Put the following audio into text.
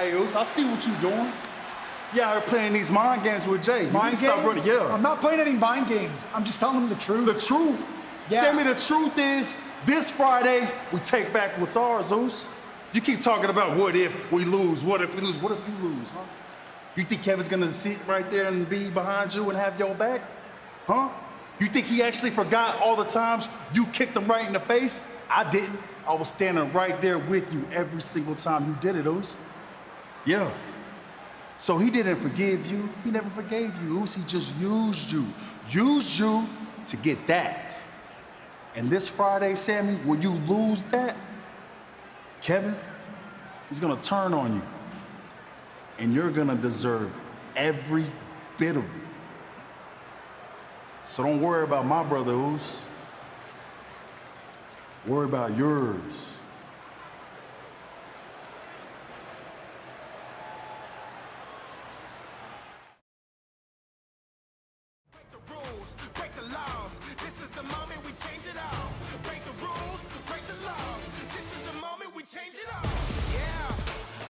Hey, Oos, I see what you're doing. You out here playing these mind games with Jay. Mind games? Yeah. I'm not playing any mind games. I'm just telling him the truth. The truth? Yeah. Sammy, the truth is, this Friday, we take back what's ours, Oos. You keep talking about what if we lose, what if we lose, what if you lose, huh? You think Kevin's gonna sit right there and be behind you and have your back? Huh? You think he actually forgot all the times you kicked him right in the face? I didn't. I was standing right there with you every single time you did it, Oos. Yeah. So he didn't forgive you. He never forgave you, Oos. He just used you. Used you to get that. And this Friday, Sammy, when you lose that, Kevin, he's gonna turn on you. And you're gonna deserve every bit of it. So don't worry about my brother, Oos. Worry about yours. Break the rules, break the laws. This is the moment we change it.